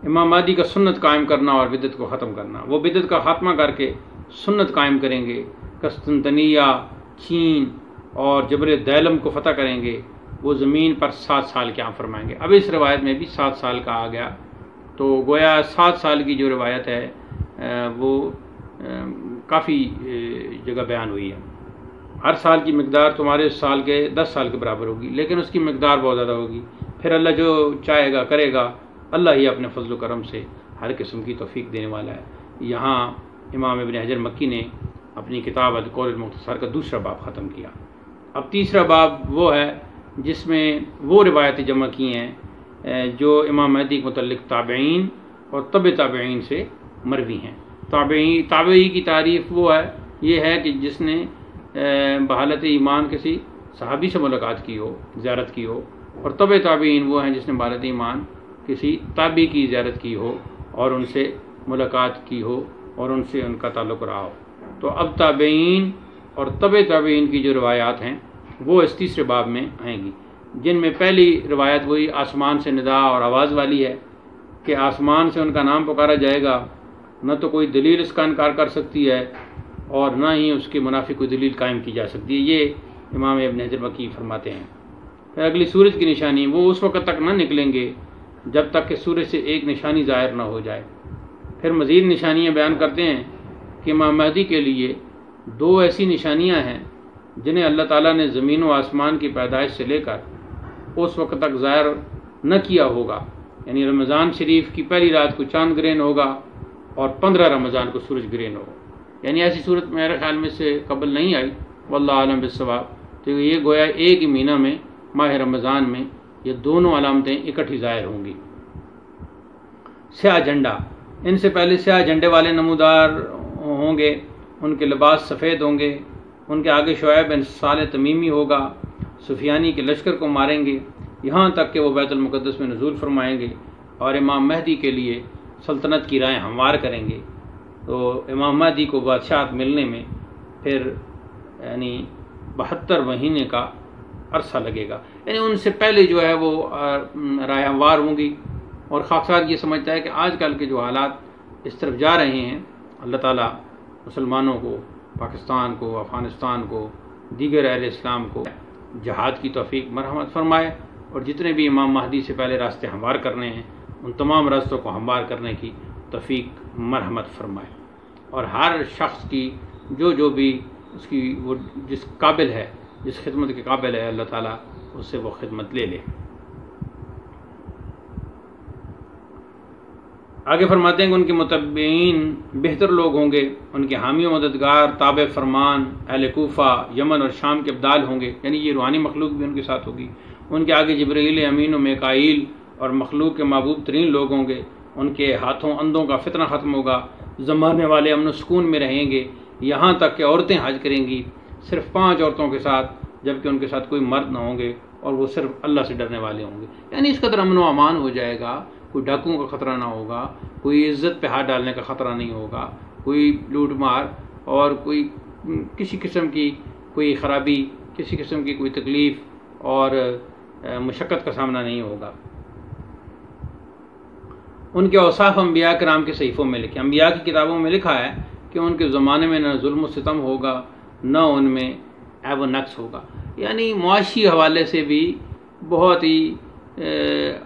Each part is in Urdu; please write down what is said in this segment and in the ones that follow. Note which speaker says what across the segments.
Speaker 1: امام مہدی کا سنت قائم کرنا اور بدعت کو ختم کرنا۔ وہ بدعت کا خاتمہ کر کے سنت قائم کریں گے، قسطنطنیہ، چین اور جبل دیلم کو فتح کریں گے۔ وہ زمین پر 7 سال قیام فرمائیں گے۔ اب اس روایت میں بھی 7 سال کا آ گیا، تو گویا 7 سال کی جو روایت ہے وہ کافی جگہ بیان ہوئی ہے۔ ہر سال کی مقدار تمہارے سال کے 10 سال کے برابر ہوگی، لیکن اس کی مقدار بہت زیادہ ہوگی۔ پھر اللہ جو چاہے گا کرے گا، اللہ ہی اپنے فضل و کرم سے ہر قسم کی توفیق دینے والا ہے۔ یہاں امام ابن حجر مکی نے اپنی کتاب القول المختصر کا دوسرا باب ختم کیا۔ اب تیسرا باب وہ ہے جس میں وہ روایتیں جمع کی ہیں جو امام مہدی کے متعلق تابعین اور تبع تابعین سے مروی ہیں۔ تابعی کی تعریف وہ ہے، یہ ہے کہ جس نے بحالت ایمان کسی صحابی سے ملاقات کی ہو، زیارت کی ہو، اور تبع تابعین وہ ہیں جس نے بحالت ایمان کسی تابعی کی زیارت کی ہو اور ان سے ملاقات کی ہو اور ان سے ان کا تعلق رہا ہو۔ تو اب تابعین اور تبع تابعین کی جو روایات ہیں وہ اس تیسرے باب میں آئیں گی، جن میں پہلی روایت وہی آسمان سے ندا اور آواز والی ہے کہ آسمان سے ان کا نام پکارا جائے گا، نہ تو کوئی دلیل اس کا انکار کر سکتی ہے اور نہ ہی اس کے منافی کوئی دلیل قائم کی جا سکتی ہے۔ یہ امام ابن حجر مکی فرماتے ہیں۔ پھر اگلی سورج کی نشانی، وہ اس وقت تک نہ نکلیں گے جب تک کہ سورج سے ایک نشانی ظاہر نہ ہو جائے۔ پھر مزید نشانیاں بیان کرتے ہیں کہ امام مہدی کے لیے 2 ایسی نشانیاں ہیں جنہیں اللہ تعالیٰ نے زمین و آسمان کی پیدائش سے لے کر اس وقت تک ظاہر نہ کیا ہوگا، یعنی رمضان شریف کی پہلی رات کو چاند گرہن ہوگا اور 15 رمضان کو سورج گرہن ہوگا، یعنی ایسی صورت میرے خیال میں سے قبل نہیں آئی، واللہ عالم بالصواب۔ تو یہ گویا ایک ہی مہینہ میں ماہ رمضان میں یہ دونوں علامتیں اکٹھی ظاہر ہوں گی۔ سیاہ جھنڈا، ان سے پہلے سیاہ جھنڈے والے نمودار ہوں گے، ان کے لباس سفید ہوں گے، ان کے آگے شعیب بن صالح تمیمی ہوگا، سفیانی کے لشکر کو ماریں گے، یہاں تک کہ وہ بیت المقدس میں نزول فرمائیں گے اور امام مہدی کے لیے سلطنت کی رائیں ہموار کریں گے۔ تو امام مہدی کو بادشاہت ملنے میں پھر یعنی 72 مہینے کا عرصہ لگے گا، یعنی ان سے پہلے جو ہے وہ رائے ہموار ہوں گی۔ اور خاکسار یہ سمجھتا ہے کہ آج کل کے جو حالات اس طرف جا رہے ہیں، اللہ تعالیٰ مسلمانوں کو، پاکستان کو، افغانستان کو، دیگر اہل اسلام کو جہاد کی توفیق مرحمت فرمائے، اور جتنے بھی امام مہدی سے پہلے راستے ہموار کرنے ہیں ان تمام راستوں کو ہموار کرنے کی توفیق مرحمت فرمائے، اور ہر شخص کی جو بھی اس کی وہ جس قابل ہے، جس خدمت کے قابل ہے، اللہ تعالیٰ اس سے وہ خدمت لے لے۔ آگے فرماتے ہیں کہ ان کے متبعین بہتر لوگ ہوں گے، ان کے حامی و مددگار تابع فرمان اہل کوفہ، یمن اور شام کے ابدال ہوں گے، یعنی یہ روحانی مخلوق بھی ان کے ساتھ ہوگی۔ ان کے آگے جبرائیل امین و میکائیل اور مخلوق کے محبوب ترین لوگ ہوں گے، ان کے ہاتھوں اندھوں کا فتنہ ختم ہوگا، زمانے والے امن و سکون میں رہیں گے، یہاں تک کہ عورتیں حج کریں گی صرف 5 عورتوں کے ساتھ، جبکہ ان کے ساتھ کوئی مرد نہ ہوں گے اور وہ صرف اللہ سے ڈرنے والے ہوں گے، یعنی اس قدر امن و امان ہو جائے گا، کوئی ڈاکوؤں کا خطرہ نہ ہوگا، کوئی عزت پہ ہاتھ ڈالنے کا خطرہ نہیں ہوگا، کوئی لوٹ مار اور کوئی کسی قسم کی کوئی خرابی، کسی قسم کی کوئی تکلیف اور مشقت کا سامنا نہیں ہوگا۔ ان کے اوصاف انبیاء کرام کے صحیفوں میں لکھے، انبیاء کی کتابوں میں لکھا ہے کہ ان کے زمانے میں نہ ظلم و ستم ہوگا، نہ ان میں عیب و نقص ہوگا، یعنی معاشی حوالے سے بھی بہت ہی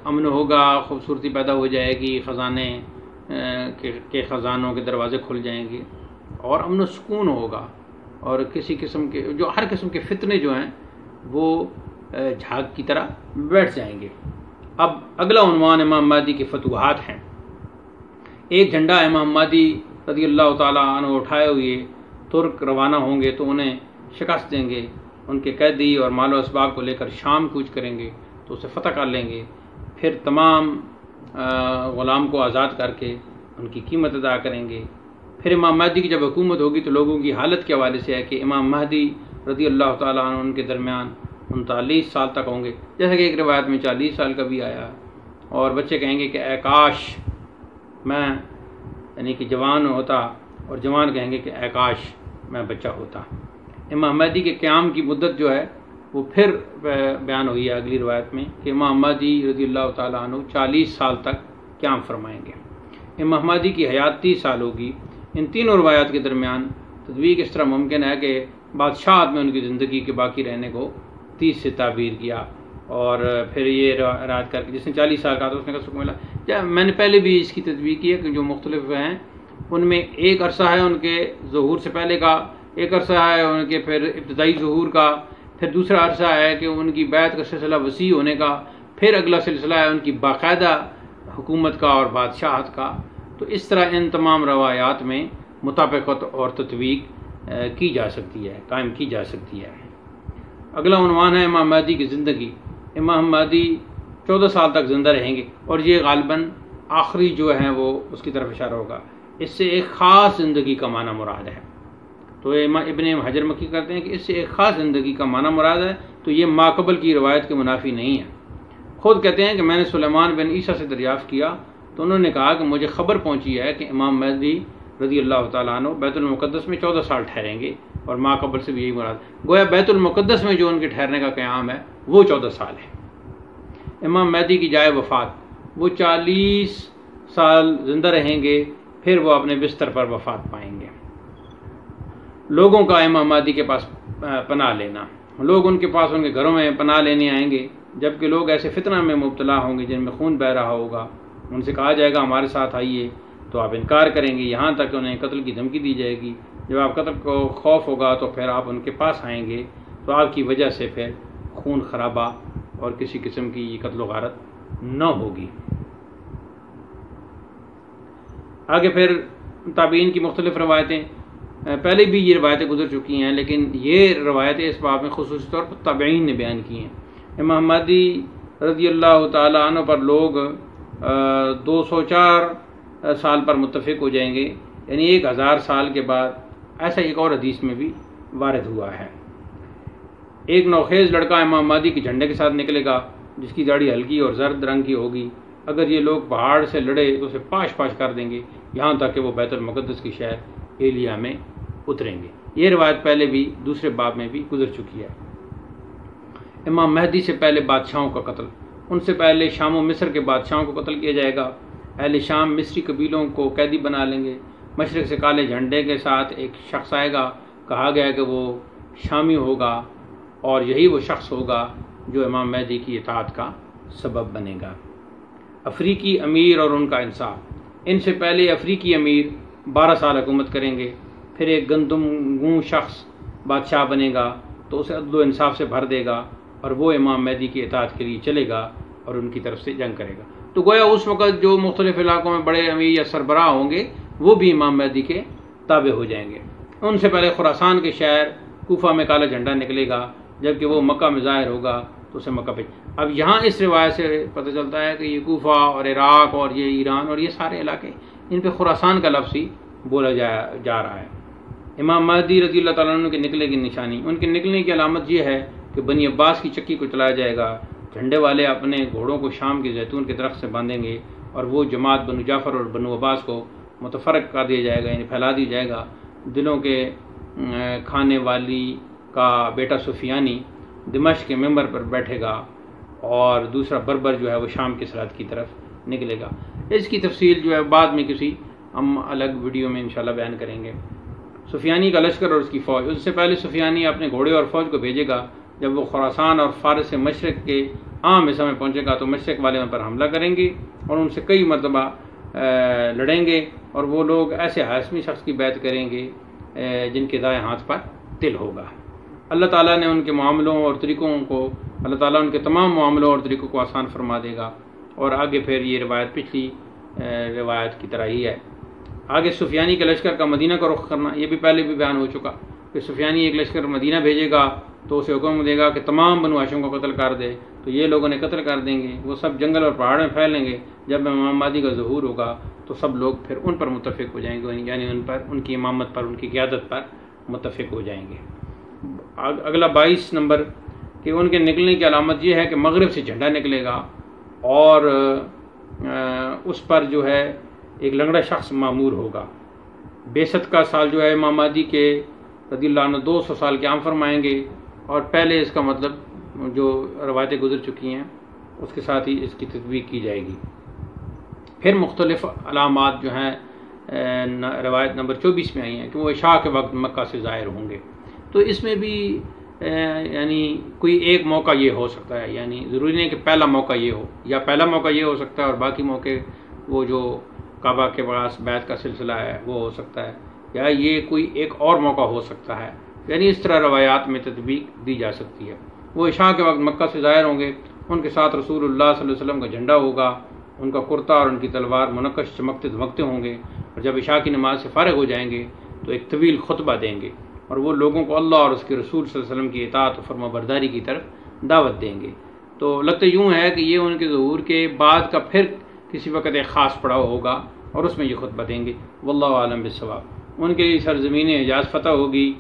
Speaker 1: امن ہوگا، خوبصورتی پیدا ہو جائے گی، خزانے کے خزانوں کے دروازے کھل جائیں گے اور امن و سکون ہوگا، اور کسی قسم کے جو ہر قسم کے فتنے جو ہیں وہ جھاگ کی طرح بیٹھ جائیں گے۔ اب اگلا عنوان امام مہدی کے فتوحات ہیں۔ ایک جھنڈا امام مہدی رضی اللہ تعالیٰ عنہ اٹھائے ہوئے ترک روانہ ہوں گے تو انہیں شکست دیں گے، ان کے قیدی اور مال و اسباب کو لے کر شام کوچ کریں گے تو اسے فتح کر لیں گے، پھر تمام غلام کو آزاد کر کے ان کی قیمت ادا کریں گے۔ پھر امام مہدی کی جب حکومت ہوگی تو لوگوں کی حالت کے حوالے سے ہے کہ امام مہدی رضی اللہ تعالیٰ عنہ ان کے درمیان 39 سال تک ہوں گے، جیسا کہ ایک روایت میں 40 سال کا بھی آیا، اور بچے کہیں گے کہ اے کاش میں یعنی کہ جوان ہوتا، اور جوان کہیں گے کہ اے کاش میں بچہ ہوتا۔ امام مہدی کے قیام کی مدت جو ہے وہ پھر بیان ہوئی ہے اگلی روایت میں کہ امام مہدی رضی اللہ تعالیٰ عنہ 40 سال تک قیام فرمائیں گے۔ امام مہدی کی حیات 30 سال ہوگی۔ ان تینوں روایات کے درمیان تطبیق اس طرح ممکن ہے کہ بادشاہت میں ان کی زندگی کے باقی رہنے کو 30 سے تعبیر کیا، اور پھر یہ روایت کر کے جس نے 40 سال کا تھا اس نے سکھ ملا۔ میں نے پہلے بھی اس کی تطبیق کی ہے کہ جو مختلف ہیں ان میں ایک عرصہ ہے ان کے ظہور سے پہلے کا، ایک عرصہ ہے ان کے پھر ابتدائی ظہور کا، پھر دوسرا عرصہ ہے کہ ان کی بیعت کا سلسلہ وسیع ہونے کا، پھر اگلا سلسلہ ہے ان کی باقاعدہ حکومت کا اور بادشاہت کا۔ تو اس طرح ان تمام روایات میں مطابقت اور تطبیق کی جا سکتی ہے، قائم کی جا سکتی ہے۔ اگلا عنوان ہے امام مہدی کی زندگی۔ امام مہدی 14 سال تک زندہ رہیں گے، اور یہ غالباً آخری جو ہے وہ اس کی طرف اشارہ ہوگا۔ اس سے ایک خاص زندگی کا معنی مراد ہے۔ تو ابن حجر مکی کرتے ہیں کہ اس سے ایک خاص زندگی کا معنی مراد ہے، تو یہ ماقبل کی روایت کے منافی نہیں ہے۔ خود کہتے ہیں کہ میں نے سلیمان بن عیسیٰ سے دریافت کیا تو انہوں نے کہا کہ مجھے خبر پہنچی ہے کہ امام مہدی رضی اللہ تعالیٰ عنہ بیت المقدس میں 14 سال ٹھہریں گے، اور ماقبل سے بھی یہی مراد، گویا بیت المقدس میں جو ان کے ٹھہرنے کا قیام ہے وہ 14 سال ہے۔ امام مہدی کی جائے وفات، وہ 40 سال زندہ رہیں گے، پھر وہ اپنے بستر پر وفات پائیں گے۔ لوگوں کا امام مہدی کے پاس پناہ لینا، لوگ ان کے پاس ان کے گھروں میں پناہ لینے آئیں گے، جبکہ لوگ ایسے فتنہ میں مبتلا ہوں گے جن میں خون بہہ رہا ہوگا۔ ان سے کہا جائے گا ہمارے ساتھ آئیے، تو آپ انکار کریں گے، یہاں تک انہیں قتل کی دھمکی دی جائے گی۔ جب آپ قتل کو خوف ہوگا تو پھر آپ ان کے پاس آئیں گے، تو آپ کی وجہ سے پھر خون خرابہ اور کسی قسم کی قتل و غارت نہ ہوگی۔ آگے پھر تابعین کی مختلف روایتیں، پہلے بھی یہ روایتیں گزر چکی ہیں، لیکن یہ روایتیں اس باب میں خصوصی طور پر تابعین نے بیان کی ہیں۔ امام مہدی رضی اللہ تعالیٰ عنہ پر لوگ 204 سال پر متفق ہو جائیں گے، یعنی 1000 سال کے بعد۔ ایسا ایک اور حدیث میں بھی وارد ہوا ہے۔ ایک نوخیز لڑکا امام مہدی کے جھنڈے کے ساتھ نکلے گا، جس کی داڑھی ہلکی اور زرد رنگ کی ہوگی۔ اگر یہ لوگ پہاڑ سے لڑے تو اسے پاش پاش کر دیں گے، یہاں تک کہ وہ بیت المقدس کی شہر ایلیا میں اتریں گے۔ یہ روایت پہلے بھی دوسرے باب میں بھی گزر چکی ہے۔ امام مہدی سے پہلے بادشاہوں کا قتل، ان سے پہلے شام و مصر کے بادشاہوں کو قتل کیا جائے گا۔ اہل شام مصری قبیلوں کو قیدی بنا لیں گے۔ مشرق سے کالے جھنڈے کے ساتھ ایک شخص آئے گا، کہا گیا کہ وہ شامی ہوگا، اور یہی وہ شخص ہوگا جو امام مہدی کی اطاعت کا سبب بنے گا۔ افریقی امیر اور ان کا انصاف، ان سے پہلے افریقی امیر 12 سال حکومت کریں گے، پھر ایک گندم گوں شخص بادشاہ بنے گا تو اسے عدل و انصاف سے بھر دے گا، اور وہ امام مہدی کی اطاعت کے لیے چلے گا اور ان کی طرف سے جنگ کرے گا۔ تو گویا اس وقت جو مختلف علاقوں میں بڑے امیر یا سربراہ ہوں گے وہ بھی امام مہدی کے تابع ہو جائیں گے۔ ان سے پہلے خراسان کے شہر کوفہ میں کالا جھنڈا نکلے گا، جبکہ وہ مکہ میں ظاہر ہوگا تو اسے مکہ پہ۔ اب یہاں اس روایت سے پتہ چلتا ہے کہ یہ کوفہ اور عراق اور یہ ایران اور یہ سارے علاقے، ان پہ خراسان کا لفظ ہی بولا جا رہا ہے۔ امام مہدی رضی اللہ تعالیٰ عنہ کے نکلے کی نشانی، ان کے نکلنے کی علامت یہ ہے کہ بنی عباس کی چکی کو چلایا جائے گا۔ جھنڈے والے اپنے گھوڑوں کو شام کے زیتون کے درخت سے باندھیں گے، اور وہ جماعت بنو جعفر اور بنو عباس کو متفرق کر دیا جائے گا، یعنی پھیلا دیا جائے گا۔ دلوں کے کھانے والی کا بیٹا سفیانی دمشق کے ممبر پر بیٹھے گا، اور دوسرا بربر جو ہے وہ شام کی سرحد کی طرف نکلے گا۔ اس کی تفصیل جو ہے بعد میں کسی ہم الگ ویڈیو میں انشاءاللہ بیان کریں گے۔ سفیانی کا لشکر اور اس کی فوج، اس سے پہلے سفیانی اپنے گھوڑے اور فوج کو بھیجے گا۔ جب وہ خراسان اور فارس سے مشرق کے عام حصہ میں پہنچے گا تو مشرق والے ان پر حملہ کریں گے اور ان سے کئی مرتبہ لڑیں گے، اور وہ لوگ ایسے ہاشمی شخص کی بیعت کریں گے جن کے دائیں ہاتھ پر تل ہوگا۔ اللہ تعالیٰ نے ان کے معاملوں اور طریقوں کو، اللہ تعالیٰ ان کے تمام معاملوں اور طریقوں کو آسان فرما دے گا۔ اور آگے پھر یہ روایت پچھلی روایت کی طرح ہی ہے۔ آگے سفیانی کے لشکر کا مدینہ کا رخ کرنا، یہ بھی پہلے بھی بیان ہو چکا کہ سفیانی ایک لشکر مدینہ بھیجے گا تو اسے حکم دے گا کہ تمام بنو ہاشم کو قتل کر دے، تو یہ لوگوں نے قتل کر دیں گے۔ وہ سب جنگل اور پہاڑ میں پھیلیں گے۔ جب امام مہدی کا ظہور ہوگا تو سب لوگ پھر ان پر متفق ہو جائیں گے، یعنی ان پر، ان کی امامت پر، ان کی قیادت پر متفق ہو جائیں گے۔ اگلا 22 نمبر کہ ان کے نکلنے کی علامت یہ ہے کہ مغرب سے جھنڈا نکلے گا، اور اس پر جو ہے ایک لنگڑا شخص معمور ہوگا۔ بعثت کا سال جو ہے امام مہدی کے رضی اللہ عنہ 200 سال قیام فرمائیں گے، اور پہلے اس کا مطلب جو روایتیں گزر چکی ہیں اس کے ساتھ ہی اس کی تطبیق کی جائے گی۔ پھر مختلف علامات جو ہیں روایت نمبر 24 میں آئی ہیں کہ وہ عشاء کے وقت مکہ سے ظاہر ہوں گے. تو اس میں بھی یعنی کوئی ایک موقع یہ ہو سکتا ہے، یعنی ضروری نہیں کہ پہلا موقع یہ ہو، یا پہلا موقع یہ ہو سکتا ہے اور باقی موقع وہ جو کعبہ کے پاس بیعت کا سلسلہ ہے وہ ہو سکتا ہے، یا یہ کوئی ایک اور موقع ہو سکتا ہے. یعنی اس طرح روایات میں تطبیق دی جا سکتی ہے. وہ عشاء کے وقت مکہ سے ظاہر ہوں گے، ان کے ساتھ رسول اللہ صلی اللہ علیہ وسلم کا جھنڈا ہوگا، ان کا کرتا اور ان کی تلوار منقش چمکتے دھمکتے ہوں گے، اور جب عشاء کی نماز سے فارغ ہو جائیں گے تو ایک طویل خطبہ دیں گے اور وہ لوگوں کو اللہ اور اس کے رسول صلی اللہ علیہ وسلم کی اطاعت و فرما برداری کی طرف دعوت دیں گے. تو لگتا یوں ہے کہ یہ ان کے ظہور کے بعد کا پھر کسی وقت ایک خاص پڑاؤ ہوگا اور اس میں یہ خطبہ دیں گے. واللہ عالم بالصواب. ان کے لیے سرزمین حجاز فتح ہوگی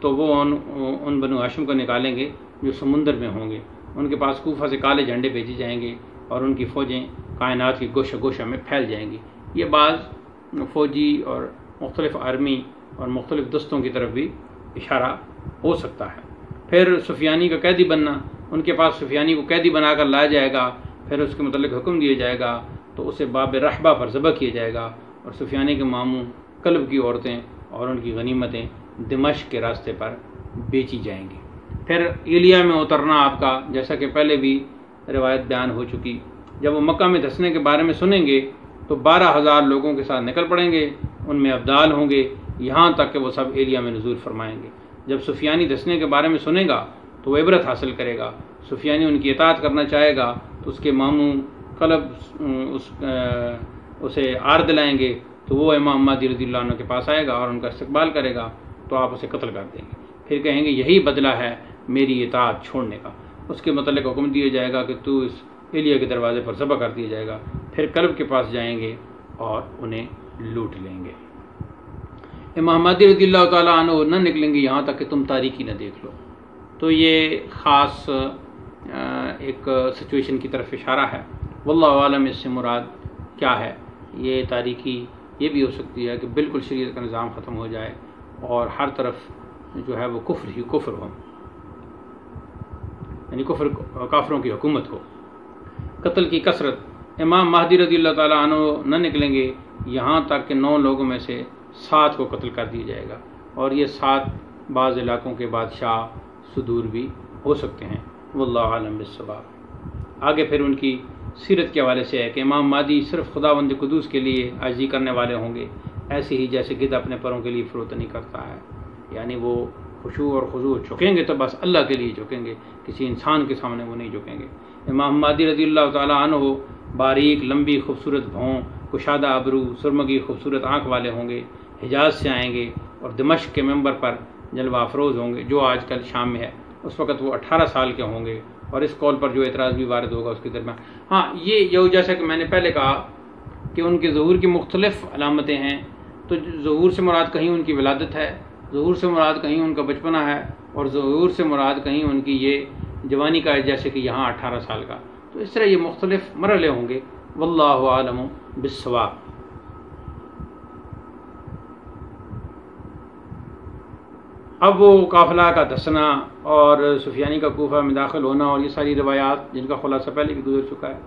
Speaker 1: تو وہ ان بنو ہاشم کو نکالیں گے جو سمندر میں ہوں گے. ان کے پاس کوفہ سے کالے جھنڈے بھیجے جائیں گے اور ان کی فوجیں کائنات کی گوشہ گوشہ میں پھیل جائیں گی. یہ بعض فوجی اور مختلف آرمی اور مختلف دستوں کی طرف بھی اشارہ ہو سکتا ہے. پھر سفیانی کا قیدی بننا، ان کے پاس سفیانی کو قیدی بنا کر لایا جائے گا، پھر اس کے متعلق حکم دیا جائے گا تو اسے باب رحبہ پر ذبح کیا جائے گا، اور سفیانی کے ماموں کلب کی عورتیں اور ان کی غنیمتیں دمشق کے راستے پر بیچی جائیں گی. پھر ایلیا میں اترنا آپ کا، جیسا کہ پہلے بھی روایت بیان ہو چکی، جب وہ مکہ میں دھسنے کے بارے میں سنیں گے تو 12,000 لوگوں کے ساتھ نکل پڑیں گے، ان میں ابدال ہوں گے، یہاں تک کہ وہ سب ایلیا میں نزول فرمائیں گے. جب سفیانی دھسنے کے بارے میں سنے گا تو وہ عبرت حاصل کرے گا، سفیانی ان کی اطاعت کرنا چاہے گا تو اس کے ماموں کلب اسے آر دلائیں گے تو وہ امام مہدی رضی اللہ عنہ کے پاس آئے گا اور ان کا استقبال کرے گا تو آپ اسے قتل کر دیں گے. پھر کہیں گے یہی بدلہ ہے میری اطاعت چھوڑنے کا. اس کے متعلق حکم دیا جائے گا کہ تو اس ایلیا کے دروازے پر ذبح کر دیا جائے گا. پھر کلب کے پاس جائیں گے اور انہیں لوٹ لیں گے. امام مہدی رضی اللہ تعالیٰ عنہ نہ نکلیں گے یہاں تک کہ تم تاریکی نہ دیکھ لو. تو یہ خاص ایک سچویشن کی طرف اشارہ ہے. واللہ عالم اس سے مراد کیا ہے. یہ تاریکی یہ بھی ہو سکتی ہے کہ بالکل شریعت کا نظام ختم ہو جائے اور ہر طرف جو ہے وہ کفر ہی کفر ہو، یعنی کافروں کی حکومت ہو. قتل کی کثرت، امام مہدی رضی اللہ تعالیٰ عنہ نہ نکلیں گے یہاں تک کہ 9 لوگوں میں سے 7 کو قتل کر دیا جائے گا، اور یہ 7 بعض علاقوں کے بادشاہ صدور بھی ہو سکتے ہیں. واللہ عالم بالصواب. آگے پھر ان کی سیرت کے حوالے سے ہے کہ امام مہدی صرف خداوند قدوس کے لیے عاجزی کرنے والے ہوں گے، ایسے ہی جیسے گدھ اپنے پروں کے لیے فروتنی کرتا ہے. یعنی وہ خشوع اور خضوع جھکیں گے تو بس اللہ کے لیے جھکیں گے، کسی انسان کے سامنے وہ نہیں جھکیں گے. امام مہدی رضی اللہ تعالیٰ عنہ باریک لمبی خوبصورت بھوں، کشادہ ابرو، سرمگی خوبصورت آنکھ والے ہوں گے، حجاز سے آئیں گے اور دمشق کے ممبر پر جلوہ افروز ہوں گے جو آج کل شام میں ہے. اس وقت وہ 18 سال کے ہوں گے، اور اس قول پر جو اعتراض بھی وارد ہوگا اس کے درمیان. ہاں یہ جیسا کہ میں نے پہلے کہا کہ ان کے ظہور کی مختلف علامتیں ہیں. تو ظہور سے مراد کہیں ان کی ولادت ہے، ظہور سے مراد کہیں ان کا بچپنا ہے، اور ظہور سے مراد کہیں ان کی یہ جوانی کا ہے جیسے کہ یہاں 18 سال کا. تو اس طرح یہ مختلف مرحلے ہوں گے. واللہ عالم بالصواب. اب وہ قافلہ کا دھسنا اور سفیانی کا کوفہ میں داخل ہونا اور یہ ساری روایات جن کا خلاصہ پہلے بھی گزر چکا ہے،